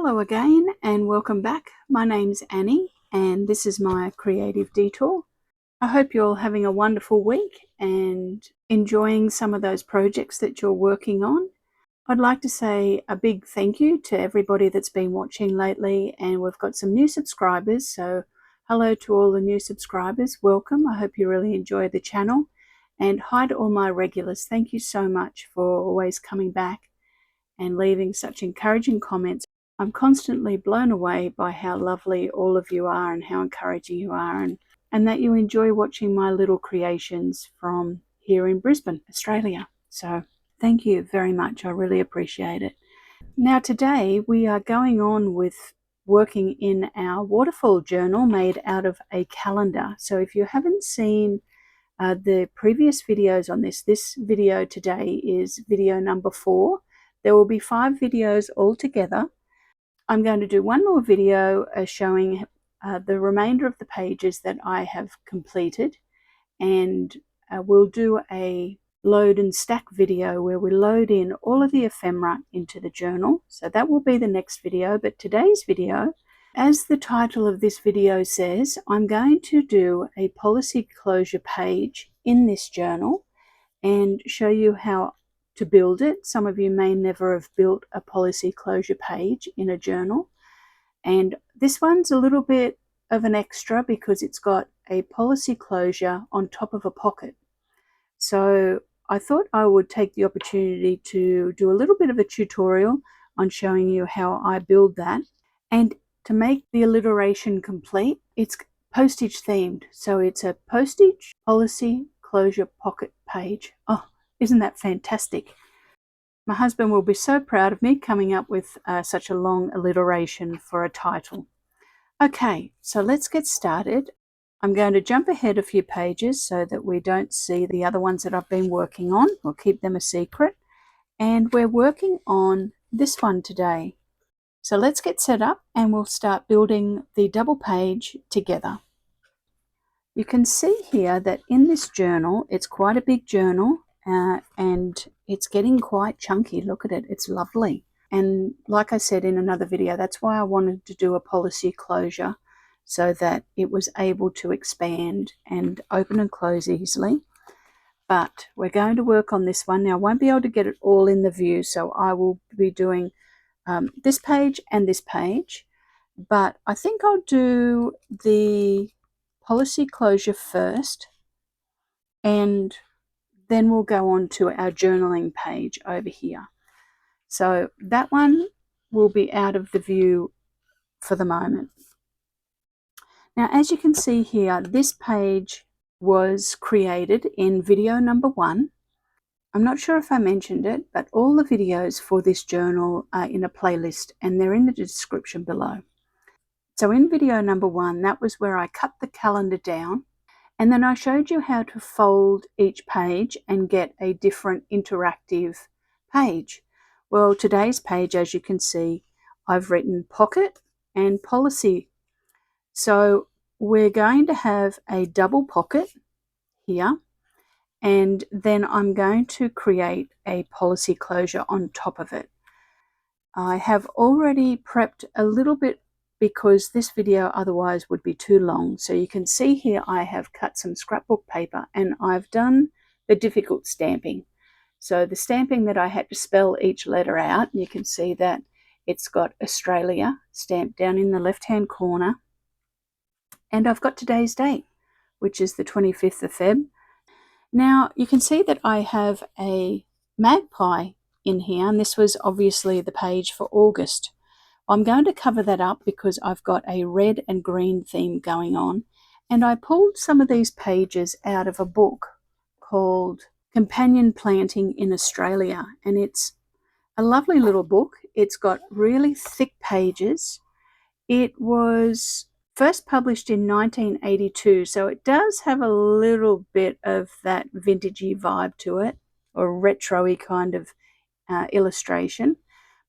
Hello again and welcome back. My name's Annie and this is my creative detour. I hope you're all having a wonderful week and enjoying some of those projects that you're working on. I'd like to say a big thank you to everybody that's been watching lately, and we've got some new subscribers, so hello to all the new subscribers. Welcome. I hope you really enjoy the channel, and hi to all my regulars. Thank you so much for always coming back and leaving such encouraging comments. I'm constantly blown away by how lovely all of you are and how encouraging you are, and that you enjoy watching my little creations from here in Brisbane, Australia. So thank you very much. I really appreciate it. Now today we are going on with working in our waterfall journal made out of a calendar. So if you haven't seen the previous videos on this video today is video number 4. There will be 5 videos altogether. I'm going to do one more video showing the remainder of the pages that I have completed, and we'll do a load and stack video where we load in all of the ephemera into the journal. So that will be the next video, but today's video, as the title of this video says, I'm going to do a policy closure page in this journal and show you how to build it. Some of you may never have built a policy closure page in a journal, and this one's a little bit of an extra because it's got a policy closure on top of a pocket. So I thought I would take the opportunity to do a little bit of a tutorial on showing you how I build that. And to make the alliteration complete, it's postage themed. So it's a postage policy closure pocket page. Oh, isn't that fantastic? My husband will be so proud of me coming up with such a long alliteration for a title. Okay, so let's get started. I'm going to jump ahead a few pages so that we don't see the other ones that I've been working on. We'll keep them a secret. And we're working on this one today. So let's get set up and we'll start building the double page together. You can see here that in this journal, it's quite a big journal and it's getting quite chunky. Look at it, it's lovely. And like I said in another video, that's why I wanted to do a policy closure so that it was able to expand and open and close easily. But we're going to work on this one. Now, I won't be able to get it all in the view, so I will be doing this page and this page. But I think I'll do the policy closure first, and then we'll go on to our journaling page over here. So that one will be out of the view for the moment. Now, as you can see here, this page was created in video number 1. I'm not sure if I mentioned it, but all the videos for this journal are in a playlist and they're in the description below. So in video number 1, that was where I cut the calendar down, and then I showed you how to fold each page and get a different interactive page. Well, today's page, as you can see, I've written pocket and policy. So we're going to have a double pocket here, and then I'm going to create a policy closure on top of it. I have already prepped a little bit because this video otherwise would be too long. So you can see here I have cut some scrapbook paper and I've done the difficult stamping. So the stamping that I had to spell each letter out, you can see that it's got Australia stamped down in the left-hand corner. And I've got today's date, which is the 25th of Feb. Now you can see that I have a magpie in here, and this was obviously the page for August. I'm going to cover that up because I've got a red and green theme going on, and I pulled some of these pages out of a book called Companion Planting in Australia, and it's a lovely little book. It's got really thick pages. It was first published in 1982, so it does have a little bit of that vintagey vibe to it, or retro-y kind of illustration.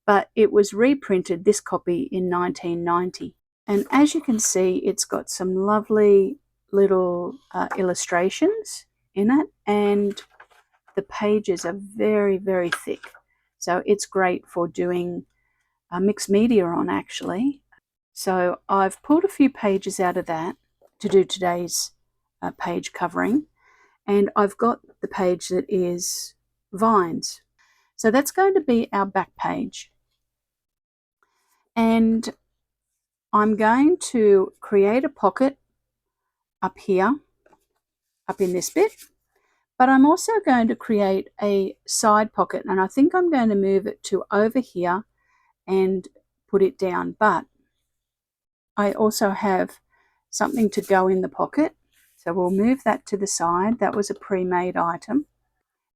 But it was reprinted, this copy, in 1990. And as you can see, it's got some lovely little illustrations in it, and the pages are very, very thick. So it's great for doing mixed media on actually. So I've pulled a few pages out of that to do today's page covering, and I've got the page that is vines. So that's going to be our back page. And I'm going to create a pocket up here, up in this bit, but I'm also going to create a side pocket, and I think I'm going to move it to over here and put it down. But I also have something to go in the pocket, so we'll move that to the side. That was a pre-made item.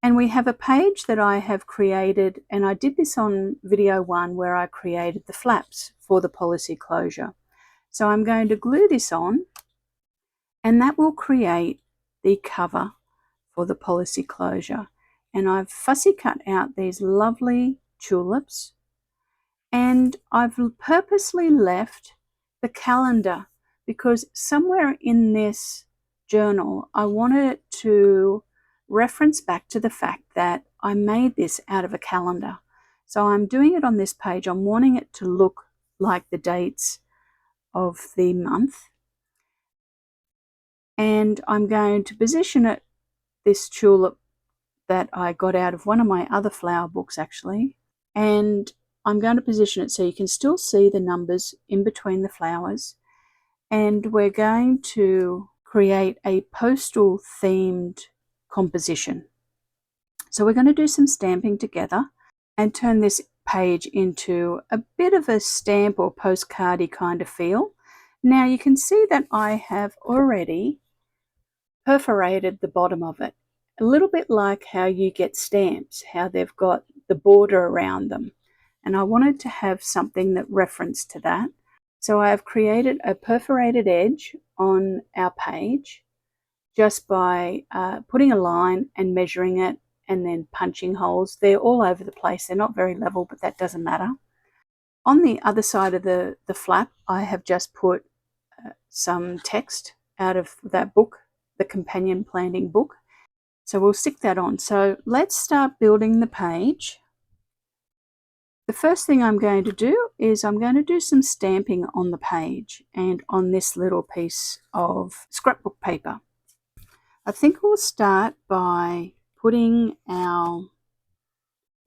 And we have a page that I have created, and I did this on video 1 where I created the flaps for the policy closure. So I'm going to glue this on, and that will create the cover for the policy closure. And I've fussy cut out these lovely tulips, and I've purposely left the calendar because somewhere in this journal I wanted it to reference back to the fact that I made this out of a calendar. So I'm doing it on this page. I'm wanting it to look like the dates of the month, and I'm going to position it, this tulip that I got out of one of my other flower books actually, and I'm going to position it so you can still see the numbers in between the flowers. And we're going to create a postal themed composition. So we're going to do some stamping together and turn this page into a bit of a stamp or postcardy kind of feel. Now you can see that I have already perforated the bottom of it, a little bit like how you get stamps, how they've got the border around them. And I wanted to have something that referenced to that. So I have created a perforated edge on our page just by putting a line and measuring it and then punching holes. They're all over the place. They're not very level, but that doesn't matter. On the other side of the flap, I have just put some text out of that book, the companion planting book. So we'll stick that on. So let's start building the page. The first thing I'm going to do is I'm going to do some stamping on the page and on this little piece of scrapbook paper. I think we'll start by putting our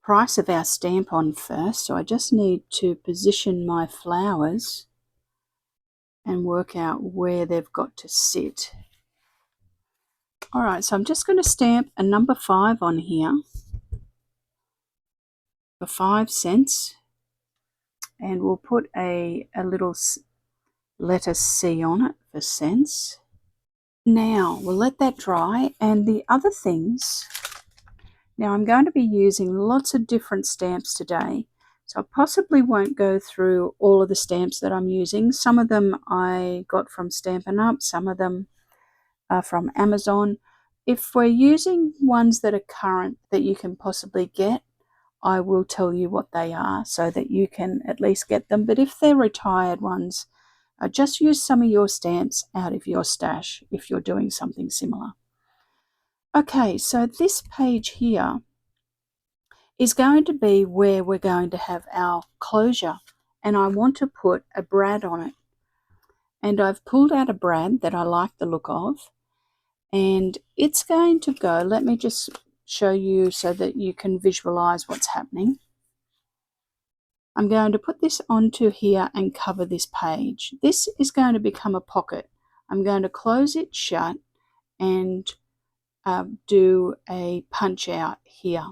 price of our stamp on first. So I just need to position my flowers and work out where they've got to sit. All right, so I'm just going to stamp a number 5 on here for 5 cents. And we'll put a little letter C on it for cents. Now we'll let that dry, and the other things, now I'm going to be using lots of different stamps today, so I possibly won't go through all of the stamps that I'm using. Some of them I got from Stampin' Up, some of them are from Amazon. If we're using ones that are current that you can possibly get, I will tell you what they are so that you can at least get them. But if they're retired ones, just use some of your stamps out of your stash if you're doing something similar. Okay, so this page here is going to be where we're going to have our closure, and I want to put a brad on it. And I've pulled out a brad that I like the look of, and it's going to go, let me just show you so that you can visualize what's happening. I'm going to put this onto here and cover this page. This is going to become a pocket. I'm going to close it shut and do a punch out here.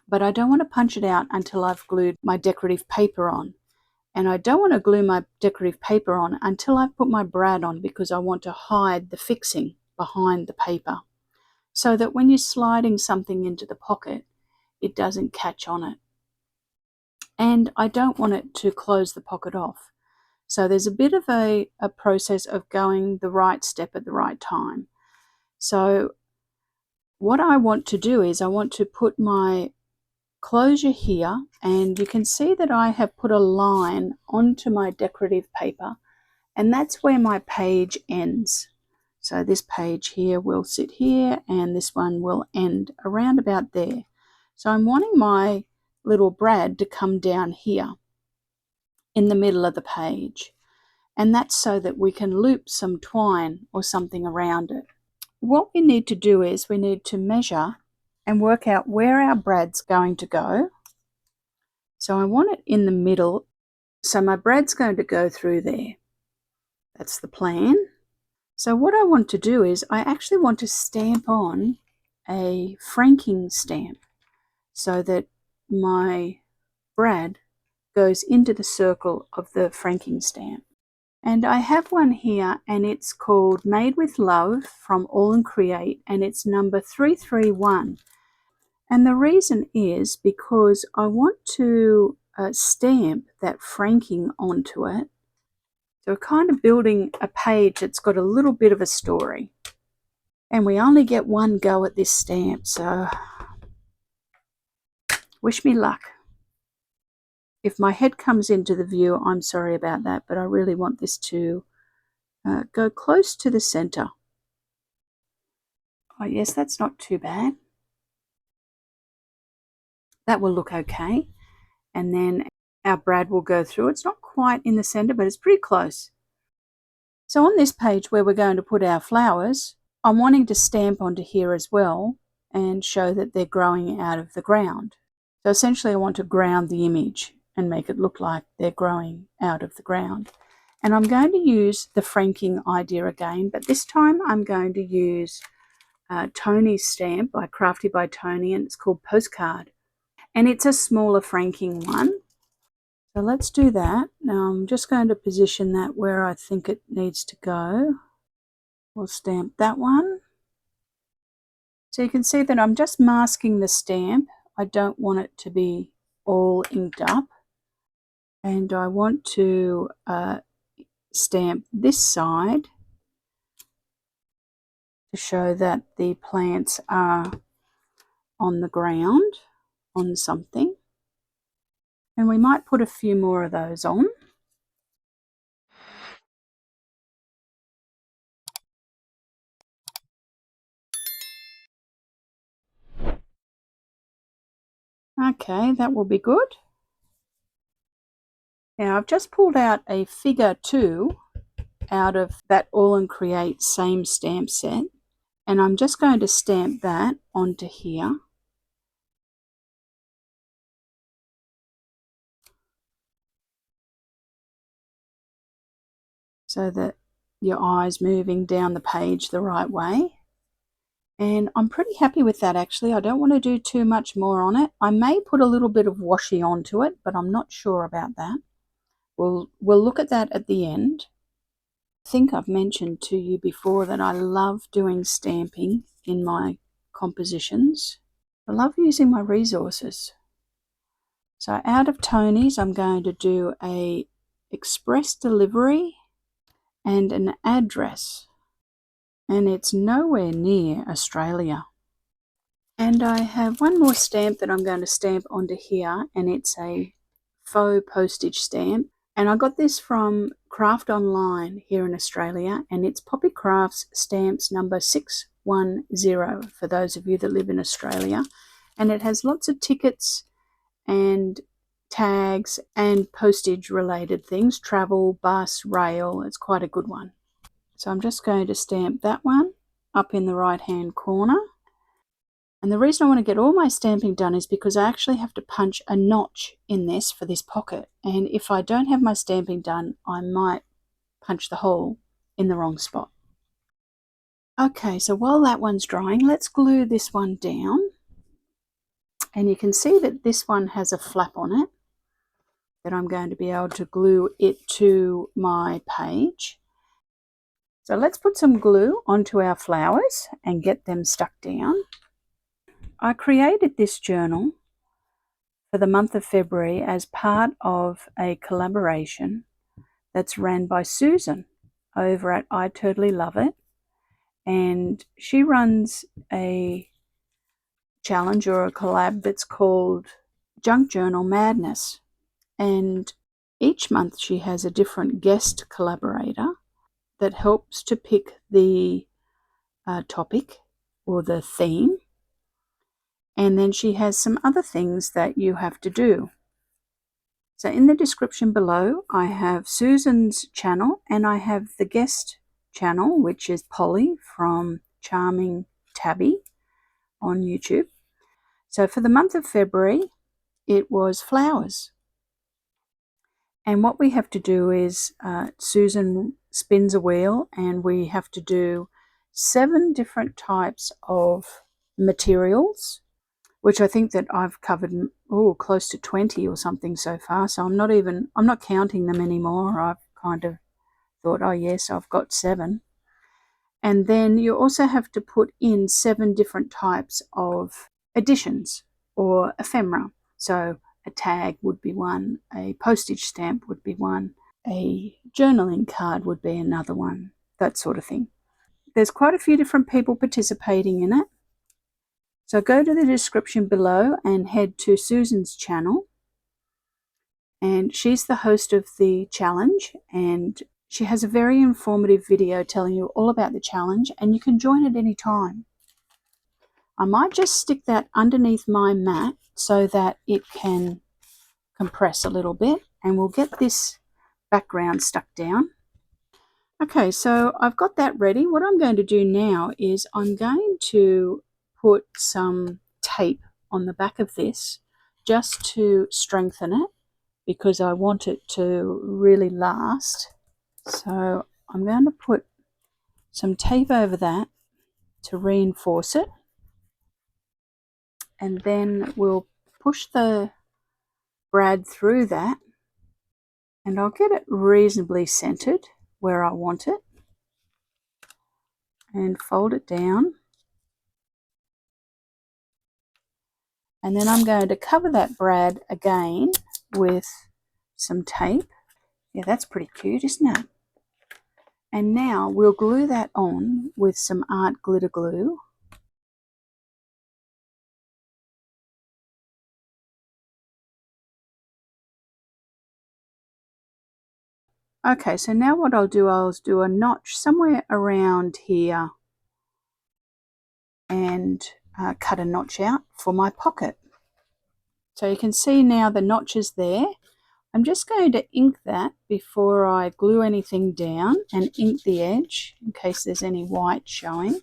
But I don't want to punch it out until I've glued my decorative paper on. And I don't want to glue my decorative paper on until I've put my brad on, because I want to hide the fixing behind the paper so that when you're sliding something into the pocket, it doesn't catch on it. And I don't want it to close the pocket off. So there's a bit of a process of going the right step at the right time. So what I want to do is I want to put my closure here, and you can see that I have put a line onto my decorative paper, and that's where my page ends. So this page here will sit here, and this one will end around about there. So I'm wanting little brad to come down here in the middle of the page. And that's so that we can loop some twine or something around it. What we need to do is we need to measure and work out where our brad's going to go. So I want it in the middle. So my brad's going to go through there. That's the plan. So what I want to do is I actually want to stamp on a franking stamp so that my brad goes into the circle of the franking stamp. And I have one here, and it's called Made with Love from All and Create, and it's number 331. And the reason is because I want to stamp that franking onto it. So we're kind of building a page that's got a little bit of a story. And we only get one go at this stamp, so wish me luck. If my head comes into the view, I'm sorry about that, but I really want this to go close to the center. Oh yes, that's not too bad. That will look okay. And then our brad will go through. It's not quite in the center, but it's pretty close. So on this page where we're going to put our flowers, I'm wanting to stamp onto here as well and show that they're growing out of the ground. So essentially I want to ground the image and make it look like they're growing out of the ground. And I'm going to use the franking idea again, but this time I'm going to use Tony's stamp by Crafty by Tony, and it's called Postcard. And it's a smaller franking one. So let's do that. Now I'm just going to position that where I think it needs to go. We'll stamp that one. So you can see that I'm just masking the stamp. I don't want it to be all inked up. And I want to stamp this side to show that the plants are on the ground, on something. And we might put a few more of those on. Okay, that will be good. Now I've just pulled out a figure 2 out of that All and Create same stamp set, and I'm just going to stamp that onto here. So that your eye's moving down the page the right way. And I'm pretty happy with that actually. I don't want to do too much more on it. I may put a little bit of washi onto it, but I'm not sure about that. We'll look at that at the end. I think I've mentioned to you before that I love doing stamping in my compositions. I love using my resources. So out of Tony's, I'm going to do a express delivery and an address. And it's nowhere near Australia. And I have one more stamp that I'm going to stamp onto here, and it's a faux postage stamp. And I got this from Craft Online here in Australia, and it's Poppy Crafts stamps number 610 for those of you that live in Australia. And it has lots of tickets and tags and postage related things, travel, bus, rail. It's quite a good one. So I'm just going to stamp that one up in the right hand corner. And the reason I want to get all my stamping done is because I actually have to punch a notch in this for this pocket. And if I don't have my stamping done, I might punch the hole in the wrong spot. Okay, so while that one's drying, let's glue this one down. And you can see that this one has a flap on it that I'm going to be able to glue it to my page. So let's put some glue onto our flowers and get them stuck down. I created this journal for the month of February as part of a collaboration that's ran by Susan over at I Totally Love It. And she runs a challenge or a collab that's called Junk Journal Madness. And each month she has a different guest collaborator that helps to pick the topic or the theme. And then she has some other things that you have to do. So in the description below, I have Susan's channel and I have the guest channel, which is Polly from Charming Tabby on YouTube. So for the month of February, it was flowers. And what we have to do is Susan spins a wheel and we have to do 7 different types of materials, which I think that I've covered close to 20 or something so far. So I'm not counting them anymore. I've kind of thought, oh yes, I've got 7. And then you also have to put in 7 different types of additions or ephemera. So a tag would be one, a postage stamp would be one, a journaling card would be another one, that sort of thing. There's quite a few different people participating in it. So go to the description below and head to Susan's channel. And she's the host of the challenge, and she has a very informative video telling you all about the challenge, and you can join at any time. I might just stick that underneath my mat so that it can compress a little bit, and we'll get this background stuck down. Okay, so I've got that ready. What I'm going to do now is I'm going to put some tape on the back of this just to strengthen it, because I want it to really last. So I'm going to put some tape over that to reinforce it, and then we'll push the brad through that, and I'll get it reasonably centered where I want it, and fold it down. And then I'm going to cover that brad again with some tape. Yeah, that's pretty cute, isn't it? And now we'll glue that on with some art glitter glue. Okay, so now what I'll do a notch somewhere around here and cut a notch out for my pocket. So you can see now the notch is there. I'm just going to ink that before I glue anything down, and ink the edge in case there's any white showing.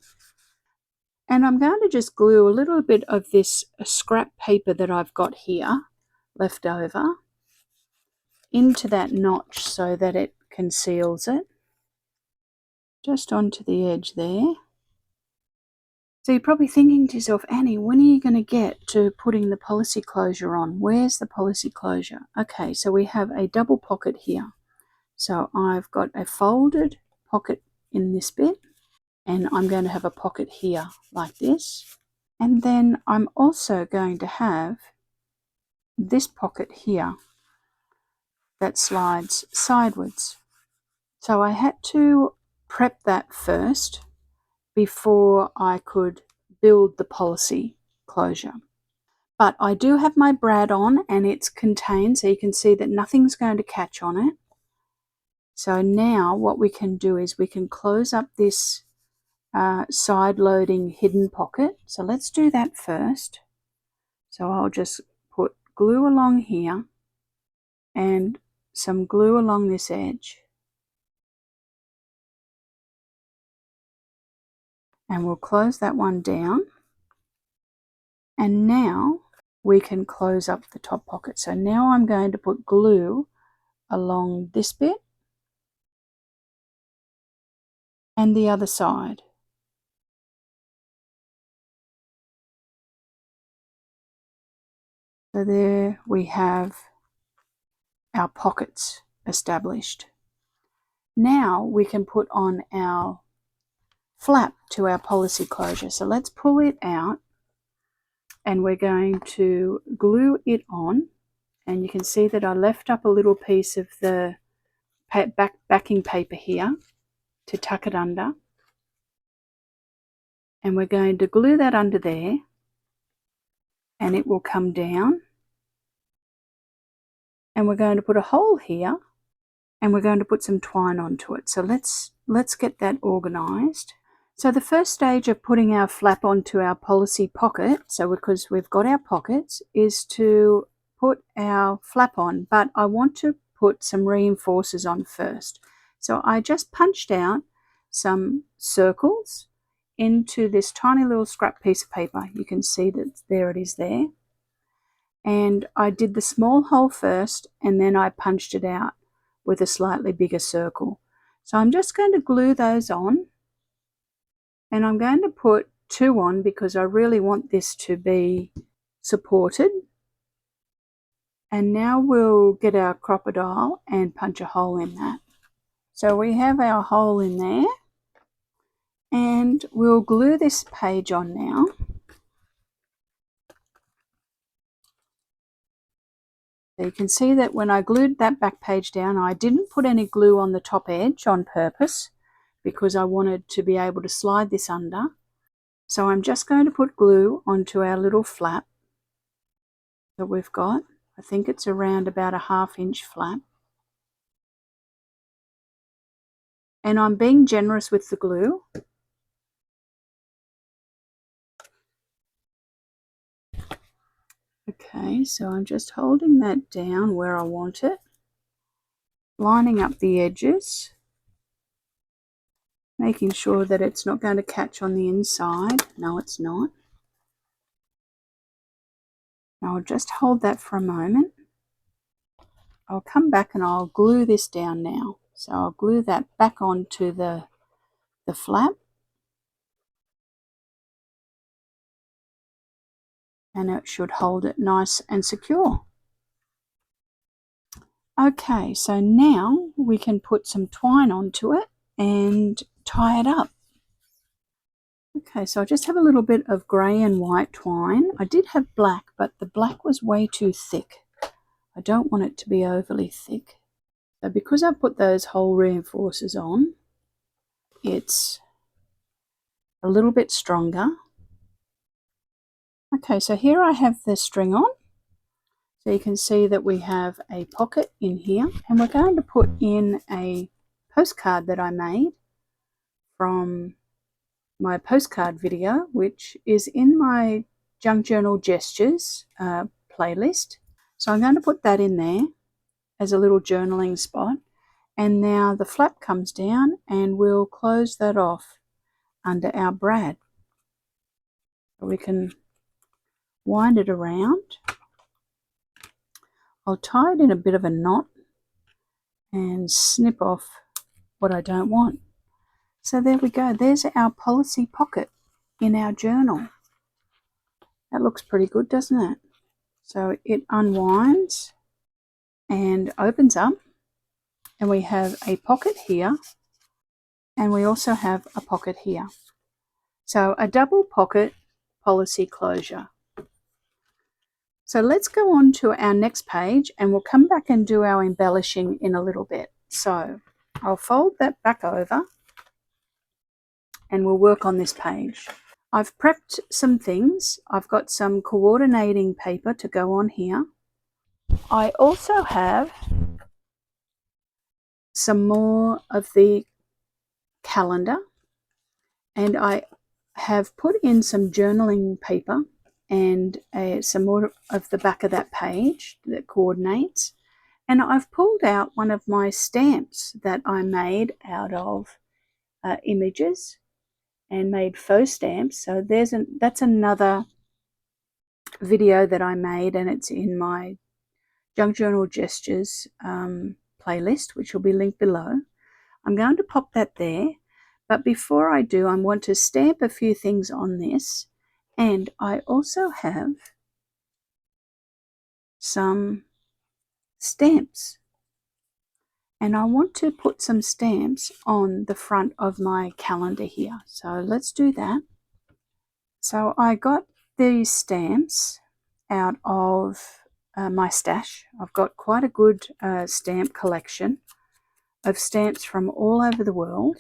And I'm going to just glue a little bit of this scrap paper that I've got here left over into that notch so that it conceals it, just onto the edge there. So you're probably thinking to yourself, Annie, when are you going to get to putting the policy closure on? Where's the policy closure? Okay, so we have a double pocket here. So I've got a folded pocket in this bit, and I'm going to have a pocket here like this. And then I'm also going to have this pocket here that slides sideways. So I had to prep that first before I could build the policy closure. But I do have my brad on, and it's contained, so you can see that nothing's going to catch on it. So now what we can do is we can close up this side loading hidden pocket. So let's do that first. So I'll just put glue along here and some glue along this edge. And we'll close that one down. And now we can close up the top pocket. So now I'm going to put glue along this bit and the other side. So there we have our pockets established. Now we can put on our flap to our policy closure. So let's pull it out, and we're going to glue it on. And you can see that I left up a little piece of the backing paper here to tuck it under. And we're going to glue that under there, and it will come down. And we're going to put a hole here, and we're going to put some twine onto it. So let's get that organized. So the first stage of putting our flap onto our policy pocket, so because we've got our pockets, is to put our flap on, but I want to put some reinforcers on first. So I just punched out some circles into this tiny little scrap piece of paper. You can see that there it is there. And I did the small hole first, and then I punched it out with a slightly bigger circle. So I'm just going to glue those on, and I'm going to put 2 on because I really want this to be supported. And now we'll get our crocodile and punch a hole in that. So we have our hole in there, and we'll glue this page on now. So you can see that when I glued that back page down, I didn't put any glue on the top edge on purpose because I wanted to be able to slide this under. So I'm just going to put glue onto our little flap that we've got. I think it's around about a 1/2 inch flap. And I'm being generous with the glue. Okay, so I'm just holding that down where I want it, lining up the edges, making sure that it's not going to catch on the inside. No, it's not. I'll just hold that for a moment. I'll come back and I'll glue this down now. So I'll glue that back onto the flap, and it should hold it nice and secure. Okay, so now we can put some twine onto it and tie it up. Okay, so I just have a little bit of grey and white twine. I did have black, but the black was way too thick. I don't want it to be overly thick. So because I put those hole reinforcers on, it's a little bit stronger. Okay, so here I have the string on. So you can see that we have a pocket in here, and we're going to put in a postcard that I made from my postcard video, which is in my Junk Journal Gestures playlist. So I'm going to put that in there as a little journaling spot. And now the flap comes down, and we'll close that off under our brad. So we can wind it around. I'll tie it in a bit of a knot and snip off what I don't want. So there we go. There's our policy pocket in our journal. That looks pretty good, doesn't it? So it unwinds and opens up, and we have a pocket here, and we also have a pocket here. So a double pocket policy closure. So let's go on to our next page, and we'll come back and do our embellishing in a little bit. So I'll fold that back over, and we'll work on this page. I've prepped some things. I've got some coordinating paper to go on here. I also have some more of the calendar, and I have put in some journaling paper and some more of the back of that page that coordinates. And I've pulled out one of my stamps that I made out of images and made faux stamps. So that's another video that I made, and it's in my Junk Journal Gestures playlist, which will be linked below. I'm going to pop that there, but before I do, I want to stamp a few things on this, and I also have some stamps, and I want to put some stamps on the front of my calendar here. So let's do that. So I got these stamps out of my stash. I've got quite a good stamp collection of stamps from all over the world,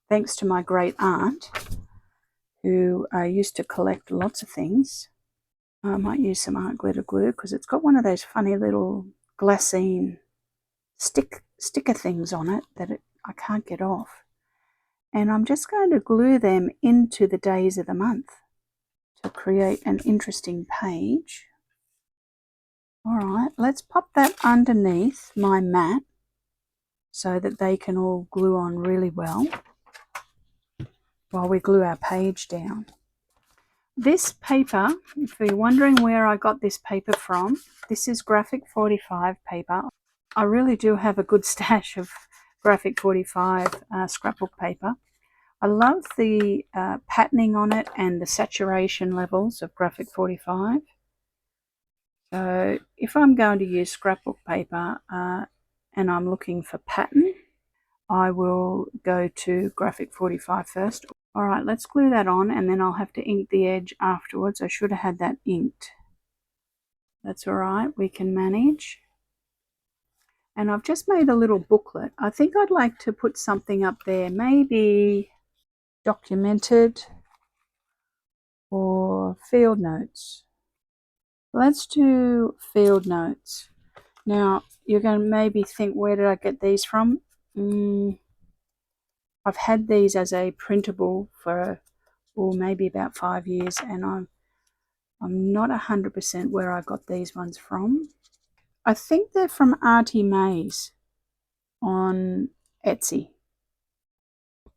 thanks to my great aunt who used to collect lots of things. I might use some art glitter glue because it's got one of those funny little glassine sticker things on it that I can't get off. And I'm just going to glue them into the days of the month to create an interesting page. Alright, let's pop that underneath my mat so that they can all glue on really well while we glue our page down. This paper, if you're wondering where I got this paper from, this is Graphic 45 paper. I really do have a good stash of Graphic 45 scrapbook paper. I love the patterning on it and the saturation levels of Graphic 45. So if I'm going to use scrapbook paper and I'm looking for pattern, I will go to Graphic 45 first. Alright, let's glue that on and then I'll have to ink the edge afterwards. I should have had that inked. That's alright, we can manage. And I've just made a little booklet. I think I'd like to put something up there, maybe documented or field notes. Let's do field notes. Now, you're going to maybe think, where did I get these from? I've had these as a printable for maybe about 5 years, and I'm not 100% where I got these ones from. I think they're from Auntie May's on Etsy.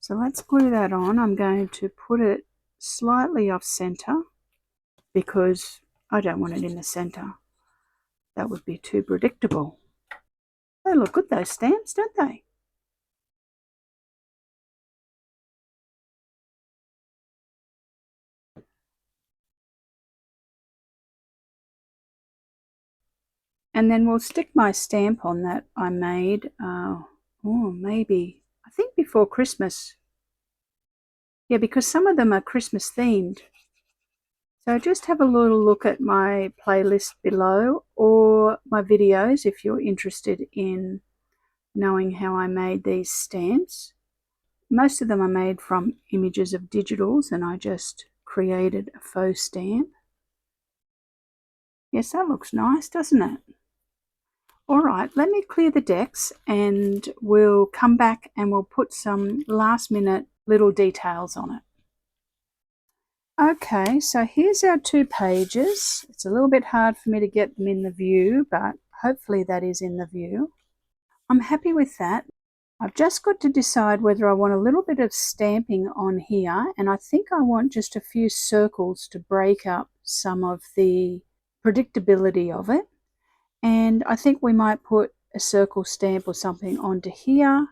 So let's glue that on. I'm going to put it slightly off center because I don't want it in the center. That would be too predictable. They look good, those stamps, don't they? And then we'll stick my stamp on that I made, maybe, I think before Christmas. Yeah, because some of them are Christmas themed. So just have a little look at my playlist below or my videos if you're interested in knowing how I made these stamps. Most of them are made from images of digitals and I just created a faux stamp. Yes, that looks nice, doesn't it? Alright, let me clear the decks and we'll come back and we'll put some last minute little details on it. Okay, so here's our 2 pages. It's a little bit hard for me to get them in the view, but hopefully that is in the view. I'm happy with that. I've just got to decide whether I want a little bit of stamping on here, and I think I want just a few circles to break up some of the predictability of it. And I think we might put a circle stamp or something onto here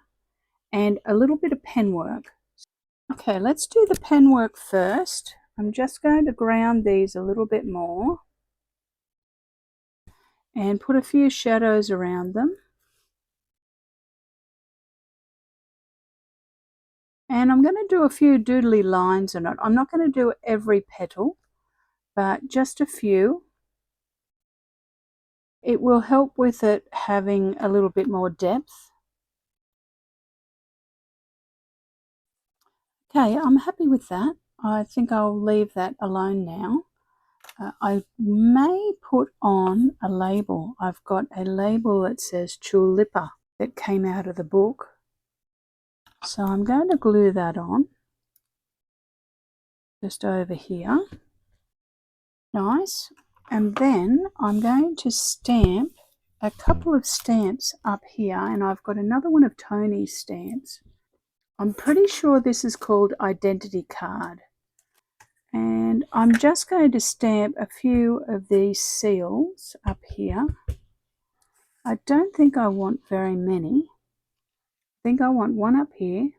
and a little bit of pen work. Okay, let's do the pen work first. I'm just going to ground these a little bit more and put a few shadows around them. And I'm going to do a few doodly lines on it. I'm not going to do every petal, but just a few. It will help with it having a little bit more depth. Okay, I'm happy with that. I think I'll leave that alone now. I may put on a label. I've got a label that says Tulipa that came out of the book. So I'm going to glue that on just over here. Nice. And then I'm going to stamp a couple of stamps up here, and I've got another one of Tony's stamps. I'm pretty sure this is called Identity Card. And I'm just going to stamp a few of these seals up here. I don't think I want very many. I think I want one up here.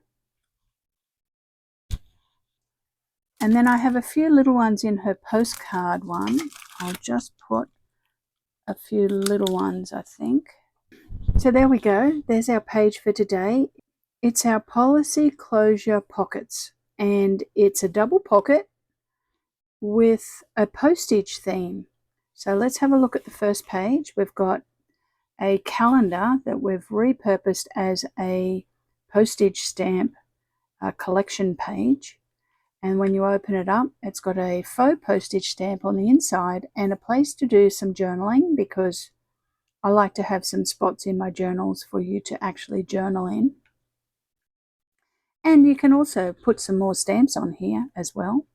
And then I have a few little ones in her postcard one. I'll just put a few little ones, I think. So there we go. There's our page for today. It's our policy closure pockets, and it's a double pocket with a postage theme. So let's have a look at the first page. We've got a calendar that we've repurposed as a postage stamp collection page. And when you open it up, it's got a faux postage stamp on the inside and a place to do some journaling, because I like to have some spots in my journals for you to actually journal in. And you can also put some more stamps on here as well.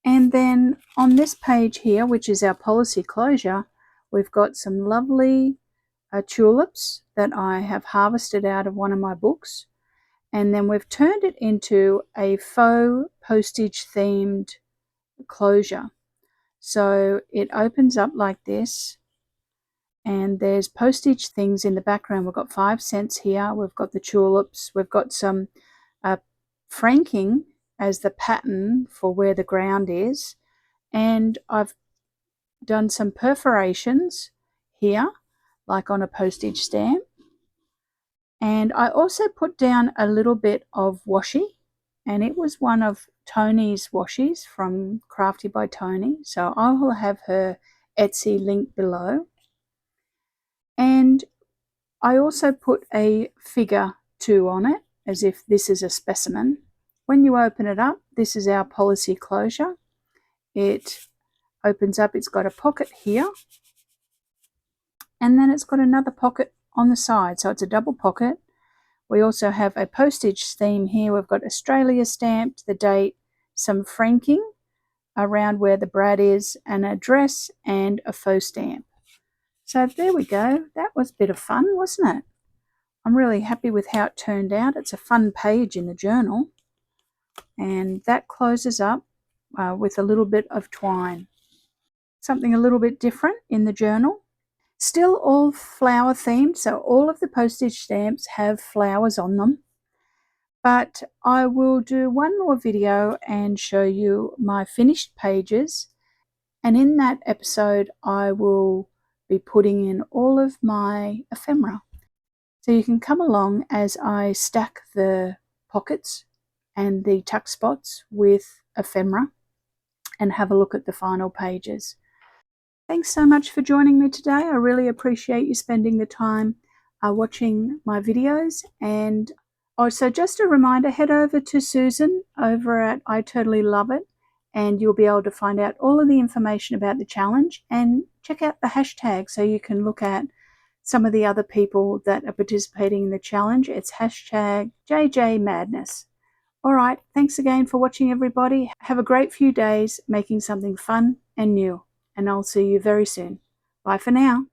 And then on this page here, which is our policy closure, we've got some lovely tulips that I have harvested out of one of my books. And then we've turned it into a faux postage themed closure. So it opens up like this, and there's postage things in the background. We've got 5 cents here, we've got the tulips, we've got some franking as the pattern for where the ground is, and I've done some perforations here like on a postage stamp. And I also put down a little bit of washi, and it was one of Tony's washies from Crafty by Tony, so I will have her Etsy link below. And I also put a figure 2 on it, as if this is a specimen. When you open it up, this is our policy closure. It opens up, it's got a pocket here, and then it's got another pocket on the side, so it's a double pocket. We also have a postage theme here. We've got Australia stamped, the date, some franking around where the brad is, an address, and a faux stamp. So there we go. That was a bit of fun, wasn't it? I'm really happy with how it turned out. It's a fun page in the journal. And that closes up with a little bit of twine. Something a little bit different in the journal. Still all flower themed, so all of the postage stamps have flowers on them. But I will do one more video and show you my finished pages. And in that episode, I will be putting in all of my ephemera. So you can come along as I stack the pockets and the tuck spots with ephemera and have a look at the final pages. Thanks so much for joining me today. I really appreciate you spending the time watching my videos. And also, just a reminder, head over to Susan over at I Totally Love It, and you'll be able to find out all of the information about the challenge, and check out the hashtag so you can look at some of the other people that are participating in the challenge. It's hashtag JJMadness. All right, thanks again for watching, everybody. Have a great few days making something fun and new, and I'll see you very soon. Bye for now.